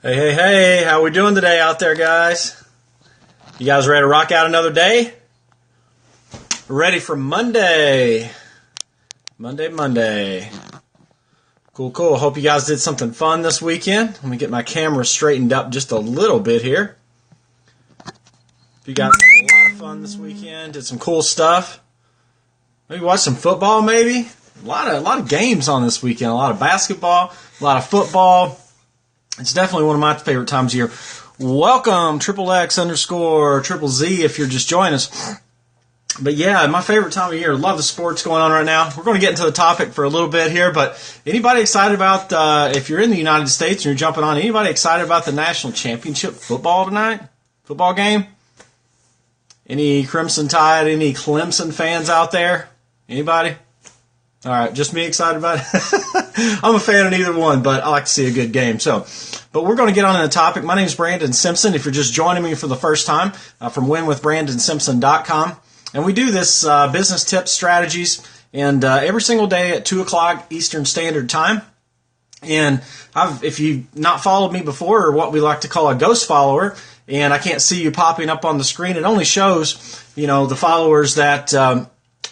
Hey, how we doing today out there, guys? You guys ready to rock out another day? Ready for Monday. Monday. Cool. Hope you guys did something fun this weekend. Let me get my camera straightened up just a little bit here. You guys had a lot of fun this weekend, did some cool stuff. Maybe watch some football, maybe? A lot of games on this weekend. A lot of basketball, a lot of football. It's definitely one of my favorite times of year. Welcome, XXX_ZZZ if you're just joining us. But yeah, my favorite time of year. Love the sports going on right now. We're going to get into the topic for a little bit here, but anybody excited about, if you're in the United States and you're jumping on, anybody excited about the national championship football tonight? Football game? Any Crimson Tide, any Clemson fans out there? Anybody? All right, just me excited about it? I'm a fan of neither one, but I like to see a good game. But we're going to get on to the topic. My name is Brandon Simpson. If you're just joining me for the first time, from winwithbrandonsimpson.com. And we do this business tips, strategies, and every single day at 2 o'clock Eastern Standard Time. And if you've not followed me before, or what we like to call a ghost follower, and I can't see you popping up on the screen, it only shows, the followers that,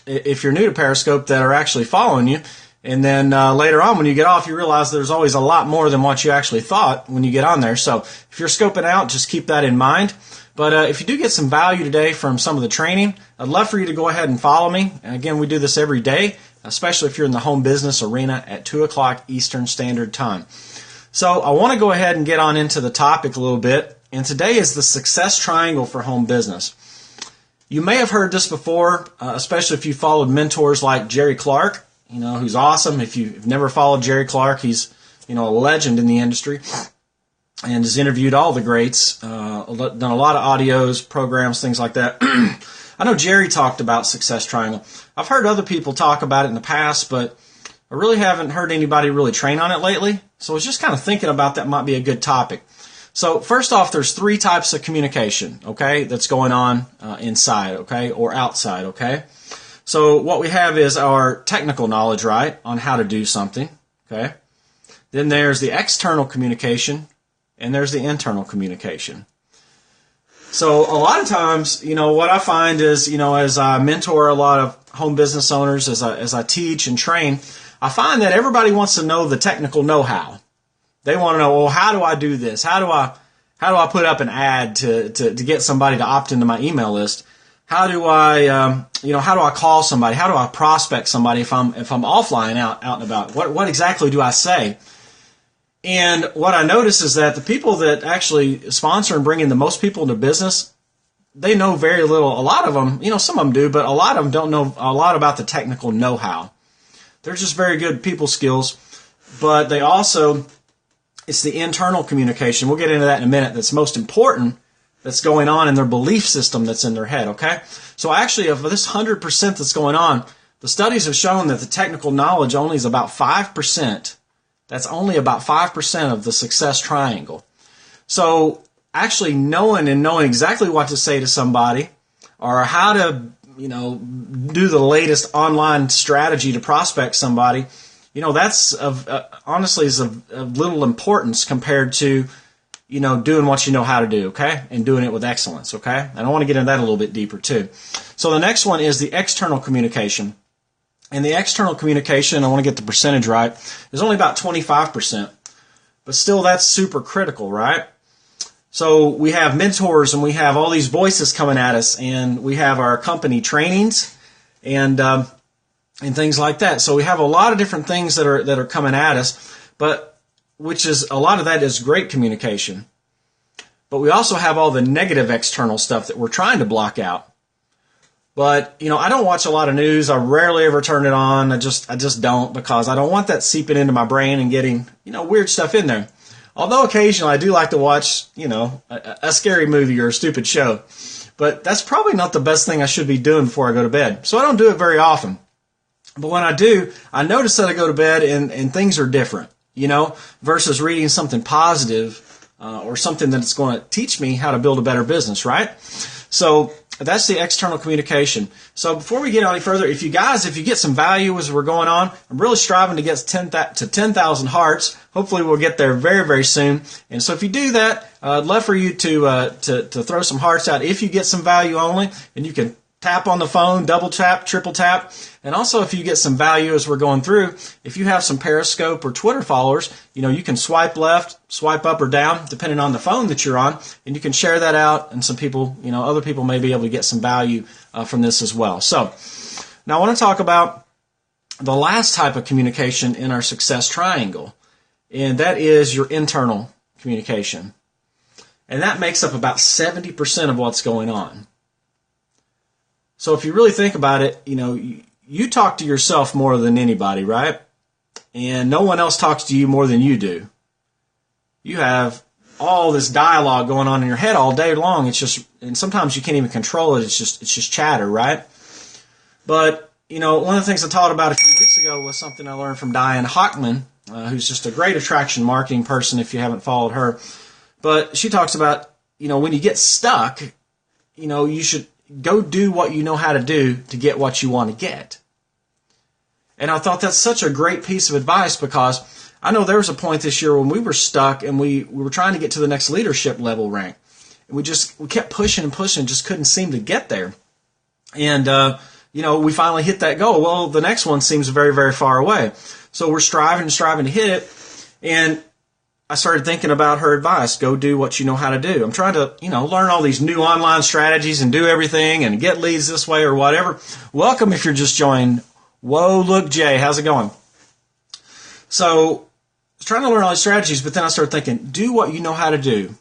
if you're new to Periscope, that are actually following you. And then later on, when you get off, you realize there's always a lot more than what you actually thought when you get on there. So if you're scoping out, just keep that in mind. But if you do get some value today from some of the training, I'd love for you to go ahead and follow me. And again, we do this every day, especially if you're in the home business arena at 2 o'clock Eastern Standard Time. So I want to go ahead and get on into the topic a little bit. And today is the success triangle for home business. You may have heard this before, especially if you followed mentors like Jerry Clark, who's awesome. If you've never followed Jerry Clark, he's, a legend in the industry and has interviewed all the greats, done a lot of audios, programs, things like that. I know Jerry talked about Success Triangle. I've heard other people talk about it in the past, but I really haven't heard anybody really train on it lately. So I was just kind of thinking about that might be a good topic. So first off, there's 3 types of communication, okay, that's going on inside, okay, or outside, okay. So what we have is our technical knowledge, right, on how to do something, okay. Then there's the external communication, and there's the internal communication. So a lot of times, what I find is, as I mentor a lot of home business owners, as I teach and train, I find that everybody wants to know the technical know-how. They want to know, well, how do I do this? How do I put up an ad to get somebody to opt into my email list? How do I, how do I call somebody? How do I prospect somebody if I'm offline out and about? What exactly do I say? And what I notice is that the people that actually sponsor and bring in the most people into business, they know very little. A lot of them, some of them do, but a lot of them don't know a lot about the technical know-how. They're just very good people skills, but they also, it's the internal communication. We'll get into that in a minute. That's most important. That's going on in their belief system that's in their head. Okay. So actually, of this 100% that's going on, the studies have shown that the technical knowledge only is about 5%. That's only about 5% of the success triangle. So actually knowing exactly what to say to somebody, or how to do the latest online strategy to prospect somebody. That's honestly is of little importance compared to, doing what you know how to do, okay? And doing it with excellence, okay? And I want to get into that a little bit deeper too. So the next one is the external communication. And the external communication, I want to get the percentage right, is only about 25%. But still, that's super critical, right? So we have mentors and we have all these voices coming at us, and we have our company trainings and things like that. So we have a lot of different things that are coming at us, but which is a lot of that is great communication. But we also have all the negative external stuff that we're trying to block out. But I don't watch a lot of news. I rarely ever turn it on. I just don't, because I don't want that seeping into my brain and getting weird stuff in there. Although occasionally I do like to watch a scary movie or a stupid show. But that's probably not the best thing I should be doing before I go to bed. So I don't do it very often. But when I do, I notice that I go to bed and things are different, versus reading something positive or something that's going to teach me how to build a better business, right? So that's the external communication. So before we get any further, if you get some value as we're going on, I'm really striving to get to 10,000 hearts. Hopefully we'll get there very, very soon. And so if you do that, I'd love for you to throw some hearts out if you get some value only, and you can tap on the phone, double tap, triple tap. And also if you get some value as we're going through, if you have some Periscope or Twitter followers, you can swipe left, swipe up or down, depending on the phone that you're on, and you can share that out, and some people, other people may be able to get some value from this as well. So now I want to talk about the last type of communication in our success triangle, and that is your internal communication. And that makes up about 70% of what's going on. So if you really think about it, you talk to yourself more than anybody, right? And no one else talks to you more than you do. You have all this dialogue going on in your head all day long. And sometimes you can't even control it. It's just chatter, right? But, one of the things I taught about a few weeks ago was something I learned from Diane Hochman, who's just a great attraction marketing person if you haven't followed her. But she talks about, when you get stuck, you should go do what you know how to do to get what you want to get. And I thought that's such a great piece of advice, because I know there was a point this year when we were stuck and we were trying to get to the next leadership level rank. And we kept pushing and pushing, just couldn't seem to get there. And, we finally hit that goal. Well, the next one seems very, very far away. So we're striving to hit it. And I started thinking about her advice. Go do what you know how to do. I'm trying to, learn all these new online strategies and do everything and get leads this way or whatever. Welcome if you're just joining. Whoa, look, Jay, how's it going? So I was trying to learn all these strategies, but then I started thinking, do what you know how to do.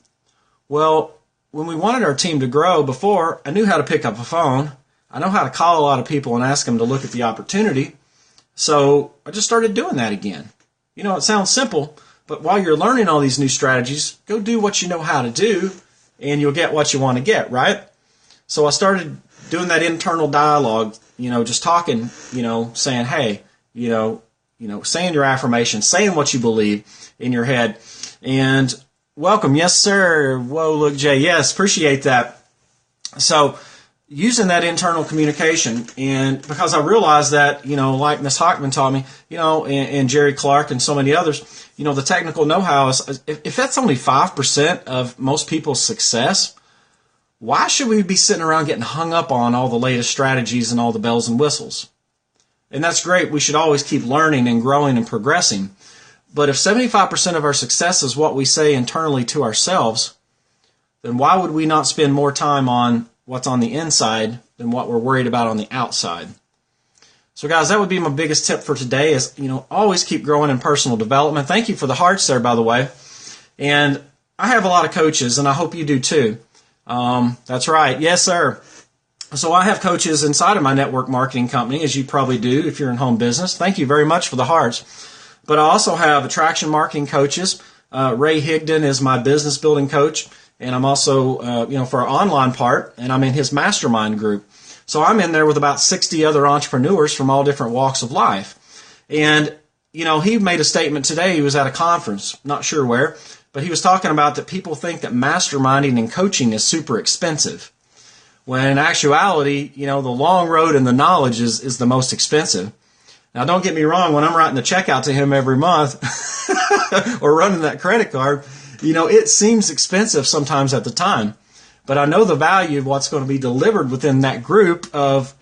Well, when we wanted our team to grow before, I knew how to pick up a phone. I know how to call a lot of people and ask them to look at the opportunity. So I just started doing that again. It sounds simple, but while you're learning all these new strategies, go do what you know how to do, and you'll get what you want to get, right? So I started doing that internal dialogue, just talking, saying, hey, saying your affirmations, saying what you believe in your head. And welcome. Yes, sir. Whoa, look, Jay. Yes, appreciate that. So using that internal communication, and because I realized that, like Miss Hochman taught me, and Jerry Clark and so many others, the technical know-how is, if that's only 5% of most people's success, why should we be sitting around getting hung up on all the latest strategies and all the bells and whistles? And that's great. We should always keep learning and growing and progressing. But if 75% of our success is what we say internally to ourselves, then why would we not spend more time on what's on the inside than what we're worried about on the outside? So guys, that would be my biggest tip for today is, always keep growing in personal development. Thank you for the hearts there, by the way. And I have a lot of coaches, and I hope you do too. That's right. Yes, sir. So I have coaches inside of my network marketing company, as you probably do if you're in home business. Thank you very much for the hearts. But I also have attraction marketing coaches. Ray Higdon is my business building coach. And I'm also, for our online part, and I'm in his mastermind group. So I'm in there with about 60 other entrepreneurs from all different walks of life. And, he made a statement today. He was at a conference, not sure where, but he was talking about that people think that masterminding and coaching is super expensive. When in actuality, the long road and the knowledge is the most expensive. Now, don't get me wrong, when I'm writing the check out to him every month or running that credit card, it seems expensive sometimes at the time, but I know the value of what's going to be delivered within that group of,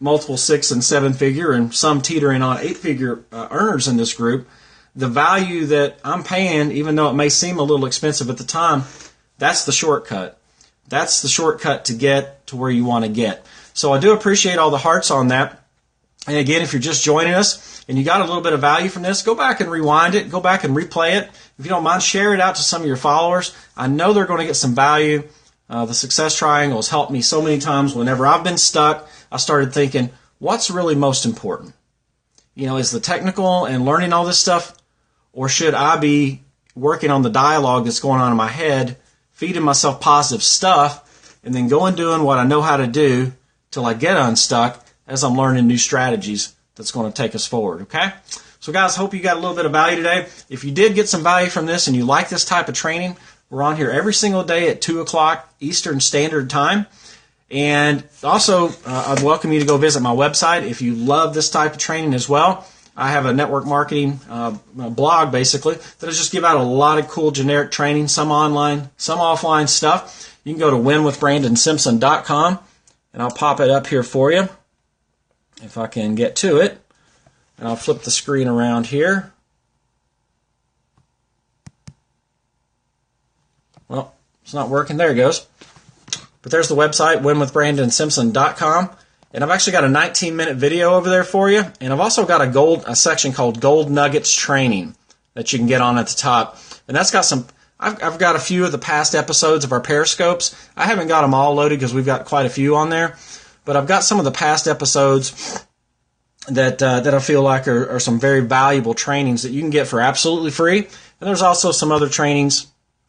multiple 6- and 7-figure and some teetering on 8-figure earners in this group. The value that I'm paying, even though it may seem a little expensive at the time, that's the shortcut. That's the shortcut to get to where you want to get. So I do appreciate all the hearts on that. And again, if you're just joining us and you got a little bit of value from this, go back and rewind it. Go back and replay it. If you don't mind, share it out to some of your followers. I know they're going to get some value. The Success Triangle has helped me so many times. Whenever I've been stuck, I started thinking, what's really most important? Is the technical and learning all this stuff, or should I be working on the dialogue that's going on in my head, feeding myself positive stuff, and then going doing what I know how to do till I get unstuck as I'm learning new strategies that's going to take us forward, okay? So guys, hope you got a little bit of value today. If you did get some value from this and you like this type of training, we're on here every single day at 2 o'clock Eastern Standard Time. And also, I'd welcome you to go visit my website if you love this type of training as well. I have a network marketing blog, basically, that I just give out a lot of cool generic training, some online, some offline stuff. You can go to winwithbrandonsimpson.com, and I'll pop it up here for you if I can get to it. And I'll flip the screen around here. Well, it's not working. There it goes. But there's the website, winwithbrandonsimpson.com. And I've actually got a 19-minute video over there for you. And I've also got a section called Gold Nuggets Training that you can get on at the top. And that's got some, I've got a few of the past episodes of our Periscopes. I haven't got them all loaded because we've got quite a few on there. But I've got some of the past episodes that I feel like are some very valuable trainings that you can get for absolutely free. And there's also some other trainings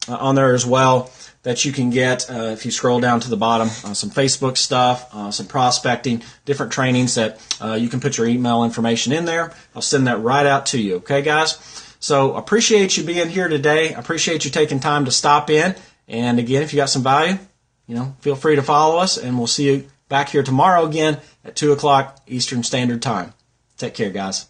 on there as well that you can get if you scroll down to the bottom. Some Facebook stuff, some prospecting, different trainings that you can put your email information in there. I'll send that right out to you. Okay, guys? So appreciate you being here today. I appreciate you taking time to stop in. And again, if you got some value, feel free to follow us, and we'll see you back here tomorrow again at 2 o'clock Eastern Standard Time. Take care, guys.